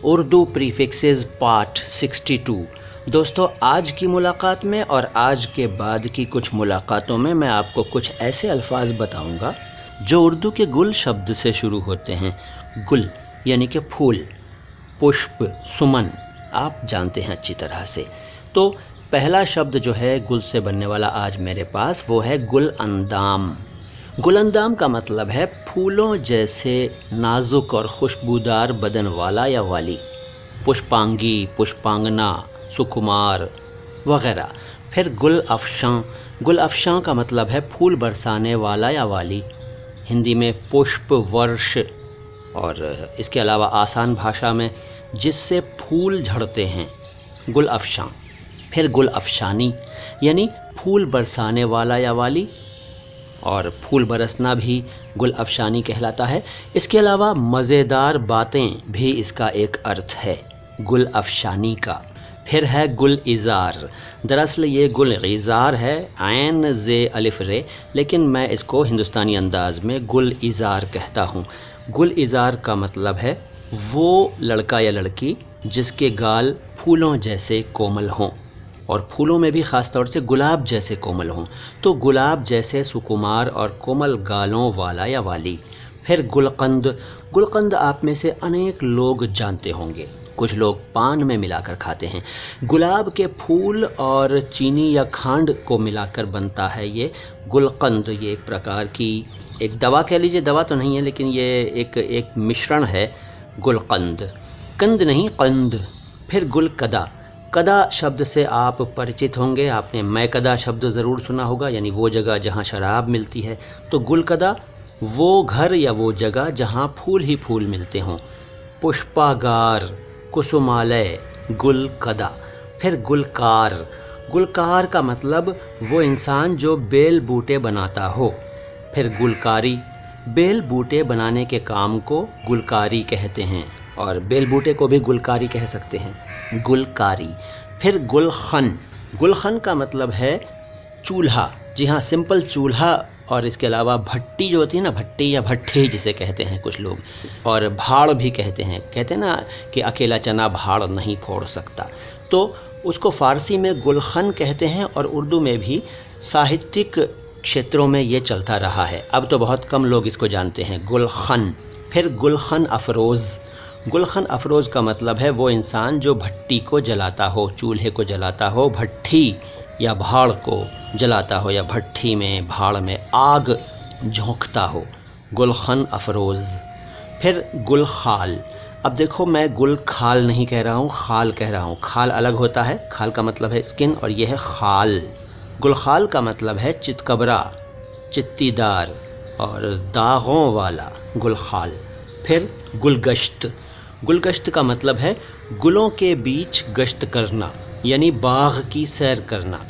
Urdu prefixes part 62। दोस्तों, आज की मुलाकात में और आज के बाद की कुछ मुलाकातों में मैं आपको कुछ ऐसे अल्फाज बताऊंगा जो उर्दू के गुल शब्द से शुरू होते हैं। गुल यानी कि फूल, पुष्प, सुमन, आप जानते हैं अच्छी तरह से। तो पहला शब्द जो है गुल से बनने वाला आज मेरे पास, वो है गुल अंदाम। गुलंदाम का मतलब है फूलों जैसे नाजुक और खुशबूदार बदन वाला या वाली। पुष्पांगी, पुष्पांगना, सुकुमार वगैरह। फिर गुल अफशां। गुल अफशां का मतलब है फूल बरसाने वाला या वाली। हिंदी में पुष्प वर्ष, और इसके अलावा आसान भाषा में जिससे फूल झड़ते हैं, गुल अफशां। फिर गुल अफशानी यानी फूल बरसाने वाला या वाली, और फूल बरसना भी गुल अफशानी कहलाता है। इसके अलावा मज़ेदार बातें भी इसका एक अर्थ है गुल अफशानी का। फिर है गुल इज़ार। दरअसल ये गुल इज़ार है, ऐन जे अलिफ रे, लेकिन मैं इसको हिंदुस्तानी अंदाज में गुल इज़ार कहता हूँ। गुल इज़ार का मतलब है वो लड़का या लड़की जिसके गाल फूलों जैसे कोमल हों, और फूलों में भी ख़ास तौर से गुलाब जैसे कोमल हों। तो गुलाब जैसे सुकुमार और कोमल गालों वाला या वाली। फिर गुलकंद। गुलकंद आप में से अनेक लोग जानते होंगे, कुछ लोग पान में मिलाकर खाते हैं। गुलाब के फूल और चीनी या खांड को मिलाकर बनता है ये गुलकंद। ये एक प्रकार की एक दवा कह लीजिए, दवा तो नहीं है लेकिन ये एक मिश्रण है गुलकंद। कंद नहीं, कंद। फिर गुलकदा। कदा शब्द से आप परिचित होंगे, आपने मैं कदा शब्द ज़रूर सुना होगा, यानी वो जगह जहाँ शराब मिलती है। तो गुलकदा वो घर या वो जगह जहाँ फूल ही फूल मिलते हों। पुष्पागार, कुसुमालय, गुलकदा। फिर गुलकार। गुलकार का मतलब वो इंसान जो बेल बूटे बनाता हो। फिर गुलकारी। बेल बूटे बनाने के काम को गुलकारी कहते हैं, और बेल बूटे को भी गुलकारी कह सकते हैं, गुलकारी। फिर गुलखन। गुलखन का मतलब है चूल्हा। जी हाँ, सिंपल चूल्हा। और इसके अलावा भट्टी जो होती है ना, भट्टी या भट्ठी जिसे कहते हैं कुछ लोग, और भाड़ भी कहते हैं ना कि अकेला चना भाड़ नहीं फोड़ सकता। तो उसको फ़ारसी में गुलखन कहते हैं, और उर्दू में भी साहित्यिक क्षेत्रों में ये चलता रहा है। अब तो बहुत कम लोग इसको जानते हैं, गुलखन। फिर गुलखन अफरोज़। गुलखन अफरोज़ का मतलब है वो इंसान जो भट्टी को जलाता हो, चूल्हे को जलाता हो, भट्टी या भाड़ को जलाता हो, या भट्टी में भाड़ में आग झोंकता हो, गुलखन अफरोज़। फिर गुलखाल। अब देखो, मैं गुल खाल नहीं कह रहा हूँ, खाल कह रहा हूँ। खाल अलग होता है, खाल का मतलब है स्किन, और यह है खाल। गुलखाल का मतलब है चितकबरा, चित्तीदार और दागों वाला, गुलखाल। फिर गुलगश्त। गुलगश्त का मतलब है गुलों के बीच गश्त करना, यानी बाग की सैर करना।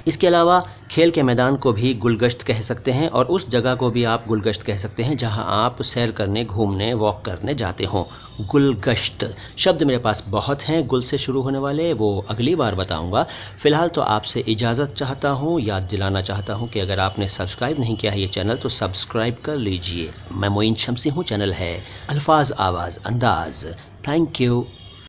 इसके अलावा खेल के मैदान को भी गुलगश्त कह सकते हैं, और उस जगह को भी आप गुलगश्त कह सकते हैं जहां आप सैर करने, घूमने, वॉक करने जाते हों। गुलगश्त। शब्द मेरे पास बहुत हैं गुल से शुरू होने वाले, वो अगली बार बताऊंगा। फ़िलहाल तो आपसे इजाज़त चाहता हूं, याद दिलाना चाहता हूं कि अगर आपने सब्सक्राइब नहीं किया है ये चैनल तो सब्सक्राइब कर लीजिए। मैं मोइन शम्सी हूँ, चैनल है अल्फाज आवाज़ अंदाज़। Thank you.